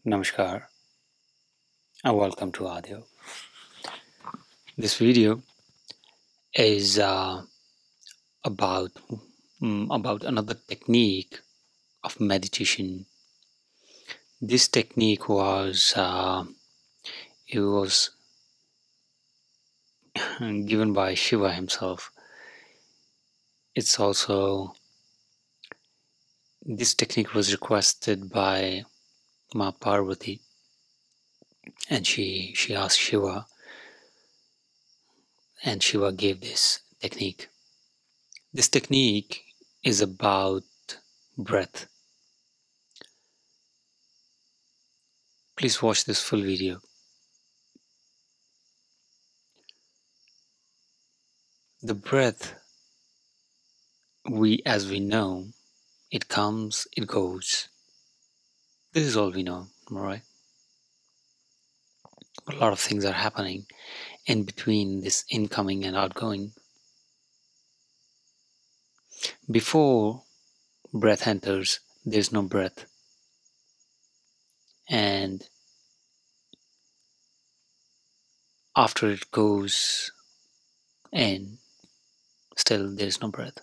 Namaskar and welcome to Aad Yog. This video is about about another technique of meditation. This technique was given by Shiva himself. It's also this technique was requested by Ma Parvati, and she asked Shiva, and Shiva gave this technique. This technique is about breath. Please watch this full video. The breath, as we know, it comes, it goes. This is all we know, right? A lot of things are happening in between this incoming and outgoing. Before breath enters, there's no breath. And after it goes in, still there's no breath.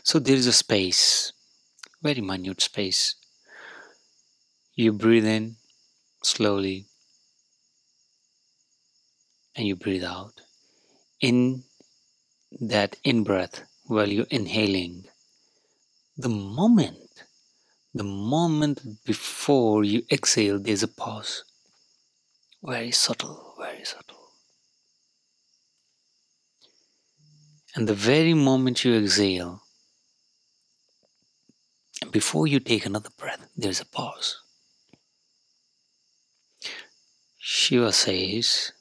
So there is a space, very minute space. You breathe in slowly and you breathe out. In that in-breath, while you're inhaling, the moment before you exhale, there's a pause. Very subtle, very subtle. And the very moment you exhale, before you take another breath, there's a pause. Shiva says,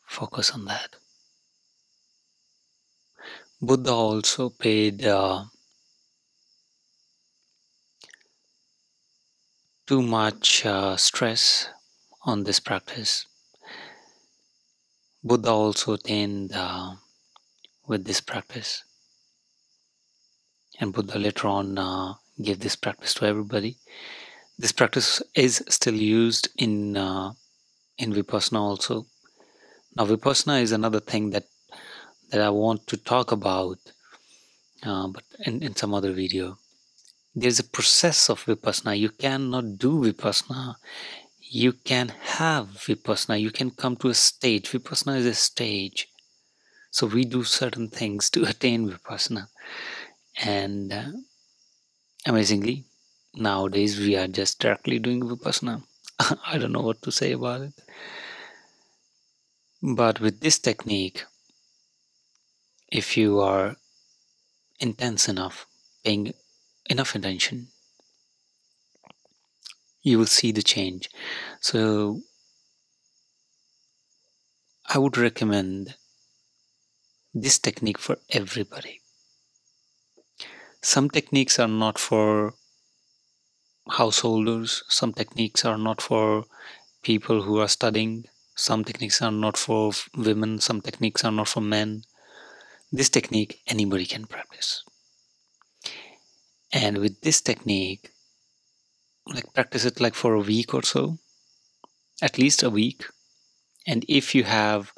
focus on that. Buddha also paid too much stress on this practice. Buddha also attained with this practice. And Buddha later on gave this practice to everybody. This practice is still used in Vipassana also. Now Vipassana is another thing that I want to talk about, but in some other video. There's a process of Vipassana. You cannot do Vipassana. You can have Vipassana. You can come to a stage. Vipassana is a stage. So we do certain things to attain Vipassana. And amazingly, nowadays we are just directly doing Vipassana. I don't know what to say about it. But with this technique, if you are intense enough, paying enough attention, you will see the change. So I would recommend this technique for everybody. Some techniques are not for householders. Some techniques are not for people who are studying. Some techniques are not for women. Some techniques are not for men. This technique anybody can practice. And with this technique, practice it for a week or so, at least a week. And if you have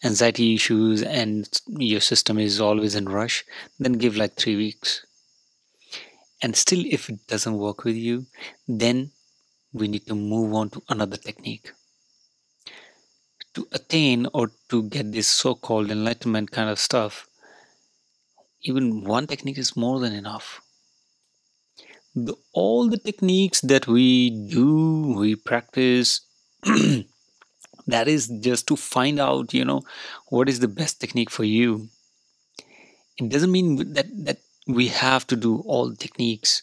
anxiety issues and your system is always in rush, then give 3 weeks. And still, if it doesn't work with you, then we need to move on to another technique. To attain or to get this so-called enlightenment kind of stuff, even one technique is more than enough. All the techniques that we practice, that is just to find out, what is the best technique for you. It doesn't mean that we have to do all techniques.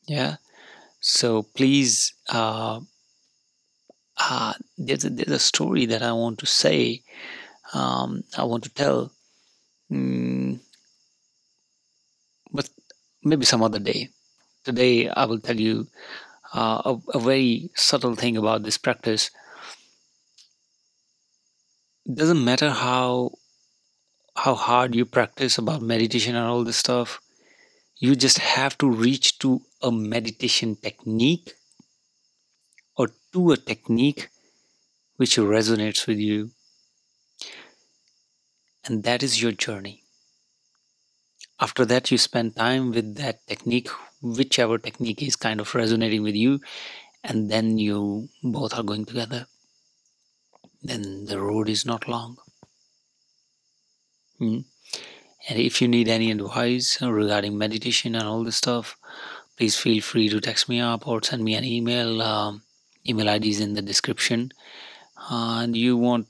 Yeah. So please, there's a story that I want to say. I want to tell, but maybe some other day. Today, I will tell you a very subtle thing about this practice. It doesn't matter how hard you practice about meditation and all this stuff. You just have to reach to a meditation technique or to a technique which resonates with you, and that is your journey. After that, you spend time with that technique, whichever technique is kind of resonating with you, and then you both are going together. Then the road is not long. And if you need any advice regarding meditation and all this stuff, please feel free to text me up or send me an email. Email ID is in the description. And you want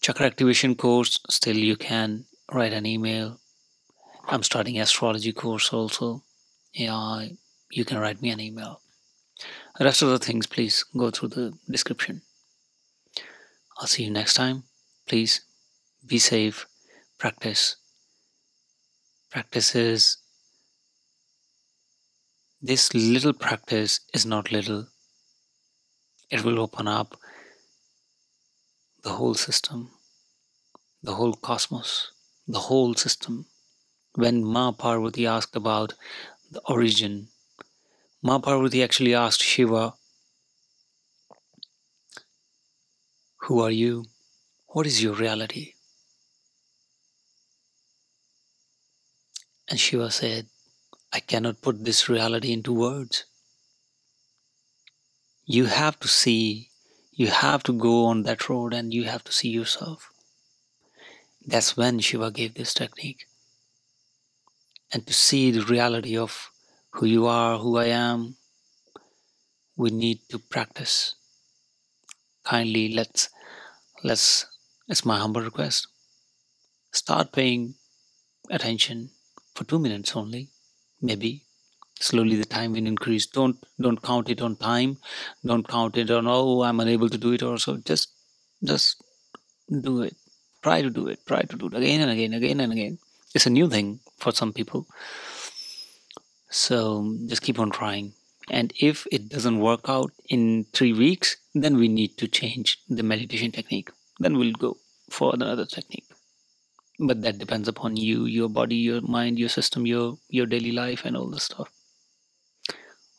chakra activation course, still you can write an email. I'm starting astrology course also. Yeah, you can write me an email. The rest of the things, please go through the description. I'll see you next time. Please be safe. Practice. Practices. This little practice is not little. It will open up the whole system, the whole cosmos, the whole system. When Ma Parvati asked about the origin, Ma Parvati actually asked Shiva, "Who are you? What is your reality?" And Shiva said, "I cannot put this reality into words. You have to see, you have to go on that road and you have to see yourself." That's when Shiva gave this technique. And to see the reality of who you are, who I am, we need to practice. Kindly, it's my humble request. Start paying attention for 2 minutes only, maybe. Slowly the time will increase. Don't count it on time. Don't count it on, oh, I'm unable to do it or so. Just do it. Try to do it. Try to do it again and again, again and again. It's a new thing for some people. So just keep on trying. And if it doesn't work out in 3 weeks, then we need to change the meditation technique. Then we'll go for another technique. But that depends upon you, your body, your mind, your system, your daily life, and all this stuff.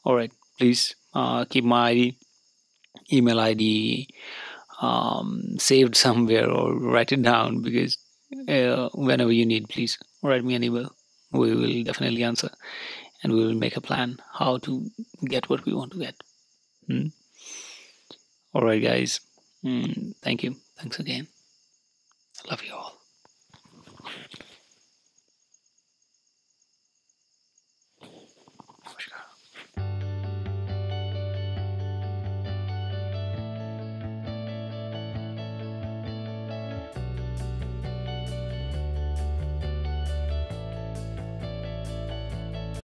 All right, please keep my email ID saved somewhere or write it down, because whenever you need, please write me an email. We will definitely answer, and we will make a plan how to get what we want to get. Hmm? All right, guys. Thank you. Thanks again. I love you all.